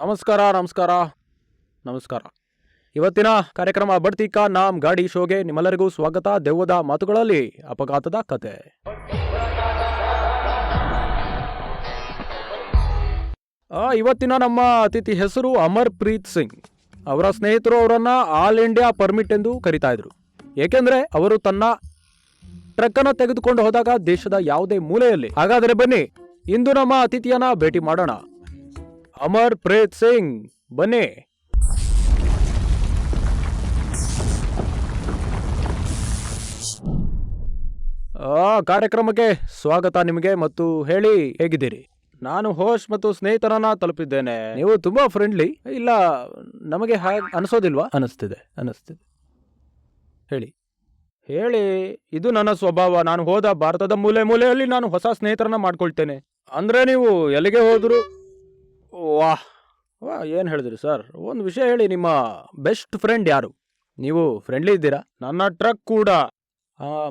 ನಮಸ್ಕಾರ ನಮಸ್ಕಾರ ನಮಸ್ಕಾರ. ಇವತ್ತಿನ ಕಾರ್ಯಕ್ರಮ ಬಡ್ತಿ ಕಾ ನಾಮ್ ಗಾಡಿ ಶೋಗೆ ನಿಮ್ಮೆಲ್ಲರಿಗೂ ಸ್ವಾಗತ. ದೆವ್ವದ ಮಾತುಗಳಲ್ಲಿ ಅಪಘಾತದ ಕತೆ. ಇವತ್ತಿನ ನಮ್ಮ ಅತಿಥಿ ಹೆಸರು ಅಮರ್ ಪ್ರೀತ್ ಸಿಂಗ್. ಅವರ ಸ್ನೇಹಿತರು ಅವರನ್ನ ಆಲ್ ಇಂಡಿಯಾ ಪರ್ಮಿಟ್ ಎಂದು ಕರೀತಾ ಇದ್ರು. ಏಕೆಂದ್ರೆ ಅವರು ತನ್ನ ಟ್ರಕ್ ಅನ್ನು ತೆಗೆದುಕೊಂಡು ಹೋದಾಗ ದೇಶದ ಯಾವುದೇ ಮೂಲೆಯಲ್ಲಿ. ಹಾಗಾದರೆ ಬನ್ನಿ ಇಂದು ನಮ್ಮ ಅತಿಥಿಯನ್ನ ಭೇಟಿ ಮಾಡೋಣ. ಅಮರ್ ಪ್ರೀತ್ ಸಿಂಗ್, ಬನ್ನಿ. ಕಾರ್ಯಕ್ರಮಕ್ಕೆ ಸ್ವಾಗತ ನಿಮಗೆ. ಮತ್ತು ಹೇಳಿ, ಹೇಗಿದ್ದೀರಿ? ನಾನು ಹೋಸ್ಟ್ ಮತ್ತು ಸ್ನೇಹಿತರನ್ನ ತಲುಪಿದ್ದೇನೆ. ನೀವು ತುಂಬಾ ಫ್ರೆಂಡ್ಲಿ. ಇಲ್ಲ, ನಮಗೆ ಹಾಗೆ ಅನಿಸೋದಿಲ್ವಾ? ಅನಿಸ್ತಿದೆ. ಹೇಳಿ ಹೇಳಿ. ಇದು ನನ್ನ ಸ್ವಭಾವ. ನಾನು ಹೋದ ಭಾರತದ ಮೂಲೆ ಮೂಲೆಯಲ್ಲಿ ನಾನು ಹೊಸ ಸ್ನೇಹಿತರನ್ನ ಮಾಡ್ಕೊಳ್ತೇನೆ. ಅಂದ್ರೆ ನೀವು ಎಲ್ಲಿಗೆ ಹೋದ್ರು? ವಾಹ್ ವಾಹ್, ಏನು ಹೇಳಿದ್ರಿ ಸರ್? ಒಂದು ವಿಷಯ ಹೇಳಿ, ನಿಮ್ಮ ಬೆಸ್ಟ್ ಫ್ರೆಂಡ್ ಯಾರು? ನೀವು ಫ್ರೆಂಡ್ಲಿ ಇದ್ದೀರಾ? ನನ್ನ ಟ್ರಕ್ ಕೂಡ.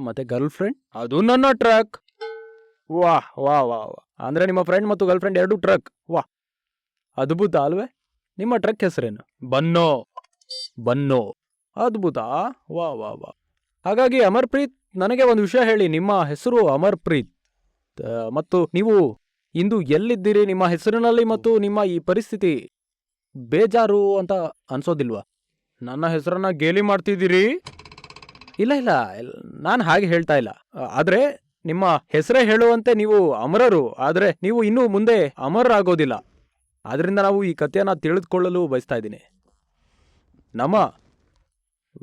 ಮತ್ತೆ ಗರ್ಲ್ ಫ್ರೆಂಡ್? ಅದು ನನ್ನ ಟ್ರಕ್. ವಾಹ್ ವಾಹ್ ವಾಹ್ ವಾಹ್. ಅಂದ್ರೆ ನಿಮ್ಮ ಫ್ರೆಂಡ್ ಮತ್ತು ಗರ್ಲ್ ಫ್ರೆಂಡ್ ಎರಡು ಟ್ರಕ್. ವಾಹ್, ಅದ್ಭುತ ಅಲ್ವೇ? ನಿಮ್ಮ ಟ್ರಕ್ ಹೆಸರೇನು? ಬನ್ನೋ. ಬನ್ನೋ, ಅದ್ಭುತ. ವಾ ವಾ ವಾ. ಹಾಗಾಗಿ ಅಮರ್ ಪ್ರೀತ್, ನನಗೆ ಒಂದು ವಿಷಯ ಹೇಳಿ. ನಿಮ್ಮ ಹೆಸರು ಅಮರ್ ಪ್ರೀತ್ ಮತ್ತು ನೀವು ಇಂದು ಎಲ್ಲಿದ್ದೀರಿ? ನಿಮ್ಮ ಹೆಸರಿನಲ್ಲಿ ಮತ್ತು ನಿಮ್ಮ ಈ ಪರಿಸ್ಥಿತಿ ಬೇಜಾರು ಅಂತ ಅನ್ಸೋದಿಲ್ವಾ? ನನ್ನ ಹೆಸರನ್ನ ಗೇಲಿ ಮಾಡ್ತಿದ್ದೀರಿ? ಇಲ್ಲ ಇಲ್ಲ, ನಾನು ಹಾಗೆ ಹೇಳ್ತಾ ಇಲ್ಲ. ಆದ್ರೆ ನಿಮ್ಮ ಹೆಸರೇ ಹೇಳುವಂತೆ ನೀವು ಅಮರರು. ಆದ್ರೆ ನೀವು ಇನ್ನೂ ಮುಂದೆ ಅಮರರಾಗೋದಿಲ್ಲ. ಆದ್ರಿಂದ ನಾವು ಈ ಕಥೆಯನ್ನ ತಿಳಿದುಕೊಳ್ಳಲು ಬಯಸ್ತಾ ಇದ್ದೀನಿ. ನಮ್ಮ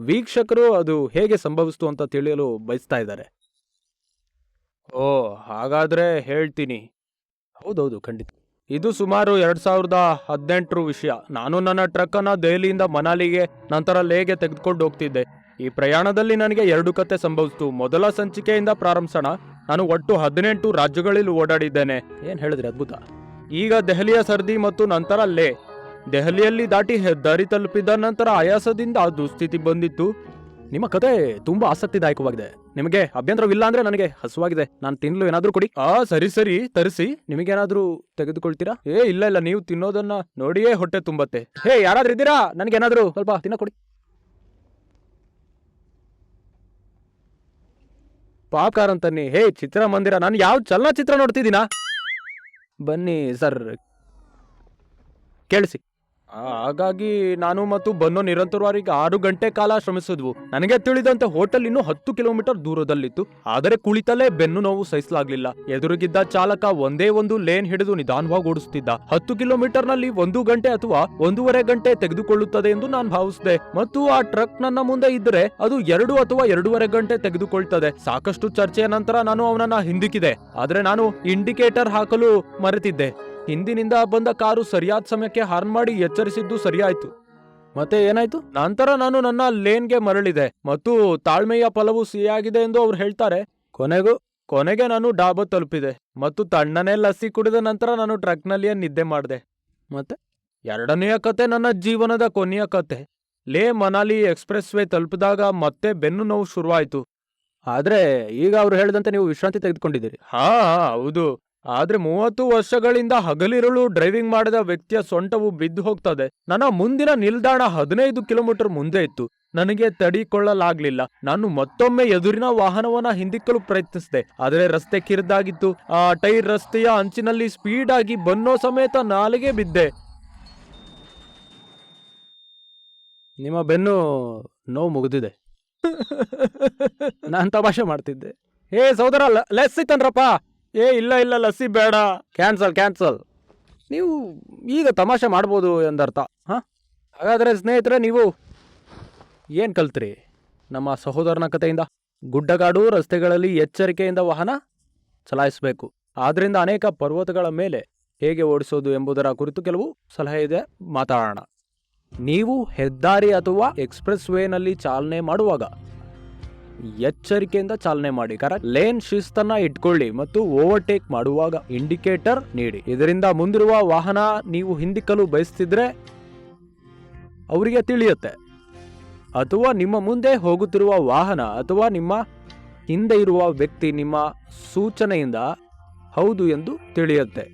ವೀಕ್ಷಕರು ಅದು ಹೇಗೆ ಸಂಭವಿಸ್ತು ಅಂತ ತಿಳಿಯಲು ಬಯಸ್ತಾ ಇದ್ದಾರೆ. ಓ, ಹಾಗಾದ್ರೆ ಹೇಳ್ತೀನಿ. ಹೌದೌದು, ಖಂಡಿತ. ಇದು ಸುಮಾರು 2018 ವಿಷಯ. ನಾನು ನನ್ನ ಟ್ರಕ್ ಅನ್ನ ದೆಹಲಿಯಿಂದ ಮನಾಲಿಗೆ, ನಂತರ ಲೇಗೆ ತೆಗೆದುಕೊಂಡು ಹೋಗ್ತಿದ್ದೆ. ಈ ಪ್ರಯಾಣದಲ್ಲಿ ನನಗೆ 2 ಕತೆ ಸಂಭವಿಸ್ತು. ಮೊದಲ ಸಂಚಿಕೆಯಿಂದ ಪ್ರಾರಂಭಿಸೋಣ. ನಾನು ಒಟ್ಟು 18 ರಾಜ್ಯಗಳಲ್ಲಿ ಓಡಾಡಿದ್ದೇನೆ. ಏನ್ ಹೇಳಿದ್ರಿ? ಅದ್ಭುತ. ಈಗ ದೆಹಲಿಯ ಸರ್ದಿ ಮತ್ತು ನಂತರ ಲೇ. ದೆಹಲಿಯಲ್ಲಿ ದಾಟಿ ಹೆದ್ದಾರಿ ತಲುಪಿದ ನಂತರ ಆಯಾಸದಿಂದ ದುಸ್ಥಿತಿ ಬಂದಿತ್ತು. ನಿಮ್ಮ ಕತೆ ತುಂಬಾ ಆಸಕ್ತಿದಾಯಕವಾಗಿದೆ. ನಿಮಗೆ ಅಭ್ಯಂತರವಿಲ್ಲ ಅಂದ್ರೆ ನನಗೆ ಹಸುವಾಗಿದೆ. ನಾನು ತಿನ್ನಲು ಏನಾದ್ರೂ ಕೊಡಿ. ಸರಿ ಸರಿ, ತರಿಸಿ. ನಿಮಗೇನಾದ್ರೂ ತೆಗೆದುಕೊಳ್ತೀರಾ? ಇಲ್ಲ ಇಲ್ಲ, ನೀವು ತಿನ್ನೋದನ್ನ ನೋಡಿಯೇ ಹೊಟ್ಟೆ ತುಂಬತ್ತೆ. ಯಾರಾದ್ರೂ ಇದ್ದೀರಾ? ನನಗೇನಾದ್ರೂ ಸ್ವಲ್ಪ ತಿನ್ನ ಕೊಡಿ. ಪಾಪ್ಕಾರ್ನ್ ತನ್ನಿ. ಚಿತ್ರಮಂದಿರ? ನಾನು ಯಾವ ಚಲನಚಿತ್ರ ನೋಡ್ತಿದ್ದೀನಾ? ಬನ್ನಿ ಸರ್, ಕೇಳಿಸಿ. ಹಾಗಾಗಿ ನಾನು ಮತ್ತು ಬನ್ನೋ ನಿರಂತರವಾಗಿ 6 ಗಂಟೆ ಕಾಲ ಶ್ರಮಿಸಿದ್ವು. ನನಗೆ ತಿಳಿದಂತೆ ಹೋಟೆಲ್ ಇನ್ನು 10 ಕಿಲೋಮೀಟರ್ ದೂರದಲ್ಲಿತ್ತು. ಆದರೆ ಕುಳಿತಲೇ ಬೆನ್ನು ನೋವು ಸಹಿಸಲಾಗ್ಲಿಲ್ಲ. ಎದುರಿಗಿದ್ದ ಚಾಲಕ ಒಂದೇ ಒಂದು ಲೇನ್ ಹಿಡಿದು ನಿಧಾನವಾಗಿ ಓಡಿಸುತ್ತಿದ್ದ. 10 ಕಿಲೋಮೀಟರ್ ನಲ್ಲಿ 1 ಗಂಟೆ ಅಥವಾ 1.5 ಗಂಟೆ ತೆಗೆದುಕೊಳ್ಳುತ್ತದೆ ಎಂದು ನಾನು ಭಾವಿಸಿದೆ. ಮತ್ತು ಆ ಟ್ರಕ್ ನನ್ನ ಮುಂದೆ ಇದ್ದರೆ ಅದು 2 ಅಥವಾ 2.5 ಗಂಟೆ ತೆಗೆದುಕೊಳ್ತದೆ. ಸಾಕಷ್ಟು ಚರ್ಚೆಯ ನಂತರ ನಾನು ಅವನನ್ನ ಹಿಂದಿಕ್ಕಿದೆ. ಆದ್ರೆ ನಾನು ಇಂಡಿಕೇಟರ್ ಹಾಕಲು ಮರೆತಿದ್ದೆ. ಹಿಂದಿನಿಂದ ಬಂದ ಕಾರು ಸರಿಯಾದ ಸಮಯಕ್ಕೆ ಹಾರ್ನ್ ಮಾಡಿ ಎಚ್ಚರಿಸಿದ್ದು ಸರಿಯಾಯ್ತು. ಮತ್ತೆ ಏನಾಯ್ತು? ನಂತರ ನಾನು ನನ್ನ ಲೇನ್ಗೆ ಮರಳಿದೆ ಮತ್ತು ತಾಳ್ಮೆಯ ಫಲವು ಸಿಹಿಯಾಗಿದೆ ಎಂದು ಅವ್ರು ಹೇಳ್ತಾರೆ. ಕೊನೆಗೆ ನಾನು ಡಾಬಾ ತಲುಪಿದೆ ಮತ್ತು ತಣ್ಣನೆ ಲಸ್ಸಿ ಕುಡಿದ ನಂತರ ನಾನು ಟ್ರಕ್ನಲ್ಲಿಯೇ ನಿದ್ದೆ ಮಾಡಿದೆ. ಮತ್ತೆ 2ನೆಯ ಕತೆ ನನ್ನ ಜೀವನದ ಕೊನೆಯ ಕತೆ. ಲೇ ಮನಾಲಿ ಎಕ್ಸ್ಪ್ರೆಸ್ ವೇ ತಲುಪಿದಾಗ ಮತ್ತೆ ಬೆನ್ನು ನೋವು ಶುರುವಾಯ್ತು. ಆದ್ರೆ ಈಗ ಅವ್ರು ಹೇಳಿದಂತೆ ನೀವು ವಿಶ್ರಾಂತಿ ತೆಗೆದುಕೊಂಡಿದ್ದೀರಿ. ಹೌದು. ಆದ್ರೆ 30 ವರ್ಷಗಳಿಂದ ಹಗಲಿರುಳು ಡ್ರೈವಿಂಗ್ ಮಾಡಿದ ವ್ಯಕ್ತಿಯ ಸೊಂಟವು ಬಿದ್ದು ಹೋಗ್ತದೆ. ನನ್ನ ಮುಂದಿನ ನಿಲ್ದಾಣ 15 ಕಿಲೋಮೀಟರ್ ಮುಂದೆ ಇತ್ತು. ನನಗೆ ತಡಿಕೊಳ್ಳಲಾಗ್ಲಿಲ್ಲ. ನಾನು ಮತ್ತೊಮ್ಮೆ ಎದುರಿನ ವಾಹನವನ್ನ ಹಿಂದಿಕ್ಕಲು ಪ್ರಯತ್ನಿಸಿದೆ. ಆದ್ರೆ ರಸ್ತೆ ಕಿರಿದಾಗಿತ್ತು. ಆ ಟೈರ್ ರಸ್ತೆಯ ಅಂಚಿನಲ್ಲಿ ಸ್ಪೀಡ್ ಆಗಿ ಬನ್ನೋ ಸಮೇತ ನಾಲಿಗೆ ಬಿದ್ದೆ. ನಿಮ್ಮ ಬೆನ್ನು ನೋವು ಮುಗಿದಿದೆ. ನಾನ್ ತಮಾಷೆ ಮಾಡ್ತಿದ್ದೆ. ಸೋದರ, ಲಸ್ಸಿ ತಂದ್ರಪ್ಪ? ಇಲ್ಲ ಇಲ್ಲ, ಲಸ್ಸಿ ಬೇಡ. ಕ್ಯಾನ್ಸಲ್. ನೀವು ಈಗ ತಮಾಷೆ ಮಾಡ್ಬೋದು ಎಂದರ್ಥ. ಹಾಗಾದ್ರೆ ಸ್ನೇಹಿತರೆ, ನೀವು ಏನ್ ಕಲ್ತ್ರಿ ನಮ್ಮ ಸಹೋದರನ ಕಥೆಯಿಂದ? ಗುಡ್ಡಗಾಡು ರಸ್ತೆಗಳಲ್ಲಿ ಎಚ್ಚರಿಕೆಯಿಂದ ವಾಹನ ಚಲಾಯಿಸಬೇಕು. ಆದ್ರಿಂದ ಅನೇಕ ಪರ್ವತಗಳ ಮೇಲೆ ಹೇಗೆ ಓಡಿಸೋದು ಎಂಬುದರ ಕುರಿತು ಕೆಲವು ಸಲಹೆ ಇದೆ, ಮಾತಾಡೋಣ. ನೀವು ಹೆದ್ದಾರಿ ಅಥವಾ ಎಕ್ಸ್ಪ್ರೆಸ್ ವೇನಲ್ಲಿ ಚಾಲನೆ ಮಾಡುವಾಗ ಎಚ್ಚರಿಕೆಯಿಂದ ಚಾಲನೆ ಮಾಡಿ. ಕರೆಕ್ಟ್. ಲೇನ್ ಶಿಸ್ತನ್ನ ಇಟ್ಕೊಳ್ಳಿ ಮತ್ತು ಓವರ್ಟೇಕ್ ಮಾಡುವಾಗ ಇಂಡಿಕೇಟರ್ ನೀಡಿ. ಇದರಿಂದ ಮುಂದಿರುವ ವಾಹನ ನೀವು ಹಿಂದಿಕ್ಕಲು ಬಯಸ್ತಿದ್ರೆ ಅವರಿಗೆ ತಿಳಿಯುತ್ತೆ, ಅಥವಾ ನಿಮ್ಮ ಮುಂದೆ ಹೋಗುತ್ತಿರುವ ವಾಹನ ಅಥವಾ ನಿಮ್ಮ ಹಿಂದೆ ಇರುವ ವ್ಯಕ್ತಿ ನಿಮ್ಮ ಸೂಚನೆಯಿಂದ ಹೌದು ಎಂದು ತಿಳಿಯುತ್ತೆ.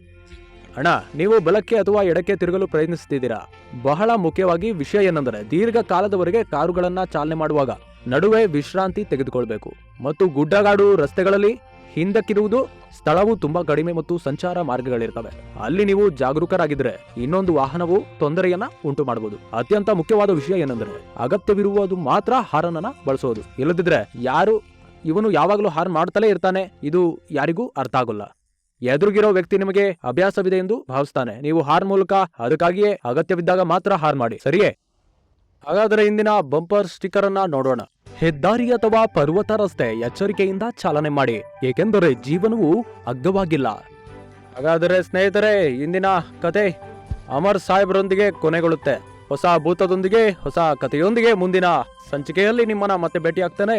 ಅಣ್ಣ, ನೀವು ಬಲಕ್ಕೆ ಅಥವಾ ಎಡಕ್ಕೆ ತಿರುಗಲು ಪ್ರಯತ್ನಿಸುತ್ತಿದ್ದೀರಾ. ಬಹಳ ಮುಖ್ಯವಾಗಿ ವಿಷಯ ಏನೆಂದರೆ, ದೀರ್ಘಕಾಲದವರೆಗೆ ಕಾರುಗಳನ್ನ ಚಾಲನೆ ಮಾಡುವಾಗ ನಡುವೆ ವಿಶ್ರಾಂತಿ ತೆಗೆದುಕೊಳ್ಬೇಕು. ಮತ್ತು ಗುಡ್ಡಗಾಡು ರಸ್ತೆಗಳಲ್ಲಿ ಹಿಂದಕ್ಕಿರುವುದು ಸ್ಥಳವು ತುಂಬಾ ಕಡಿಮೆ ಮತ್ತು ಸಂಚಾರ ಮಾರ್ಗಗಳಿರ್ತವೆ. ಅಲ್ಲಿ ನೀವು ಜಾಗರೂಕರಾಗಿದ್ರೆ ಇನ್ನೊಂದು ವಾಹನವು ತೊಂದರೆಯನ್ನ ಉಂಟು ಮಾಡಬಹುದು. ಅತ್ಯಂತ ಮುಖ್ಯವಾದ ವಿಷಯ ಏನೆಂದರೆ, ಅಗತ್ಯವಿರುವುದು ಮಾತ್ರ ಹಾರನ್ ಅನ್ನ ಬಳಸೋದು. ಇಲ್ಲದಿದ್ರೆ ಇವನು ಯಾವಾಗಲೂ ಹಾರ್ನ್ ಮಾಡ್ತಲೇ ಇರ್ತಾನೆ, ಇದು ಯಾರಿಗೂ ಅರ್ಥ ಆಗೋಲ್ಲ. ಎದುರಿಗಿರೋ ವ್ಯಕ್ತಿ ನಿಮಗೆ ಅಭ್ಯಾಸವಿದೆ ಎಂದು ಭಾವಿಸ್ತಾನೆ. ನೀವು ಹಾರ್ನ್ ಮೂಲಕ ಅದಕ್ಕಾಗಿಯೇ ಅಗತ್ಯವಿದ್ದಾಗ ಮಾತ್ರ ಹಾರ್ನ್ ಮಾಡಿ, ಸರಿಯೇ? ಹಾಗಾದರೆ ಇಂದಿನ ಬಂಪರ್ ಸ್ಟಿಕ್ಕರ್ ಅನ್ನ ನೋಡೋಣ. ಹೆದ್ದಾರಿ ಅಥವಾ ಪರ್ವತ ರಸ್ತೆ ಎಚ್ಚರಿಕೆಯಿಂದ ಚಾಲನೆ ಮಾಡಿ, ಏಕೆಂದರೆ ಜೀವನವು ಅಗ್ಗವಾಗಿಲ್ಲ. ಹಾಗಾದರೆ ಸ್ನೇಹಿತರೆ, ಇಂದಿನ ಕತೆ ಅಮರ್ ಸಾಹೇಬ್ರೊಂದಿಗೆ ಕೊನೆಗೊಳ್ಳುತ್ತೆ. ಹೊಸ ಭೂತದೊಂದಿಗೆ, ಹೊಸ ಕಥೆಯೊಂದಿಗೆ ಮುಂದಿನ ಸಂಚಿಕೆಯಲ್ಲಿ ನಿಮ್ಮನ್ನ ಮತ್ತೆ ಭೇಟಿ ಆಗ್ತಾನೆ.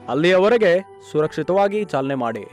ಅಲ್ಲಿಯವರೆಗೆ ಸುರಕ್ಷಿತವಾಗಿ ಚಾಲನೆ ಮಾಡಿ.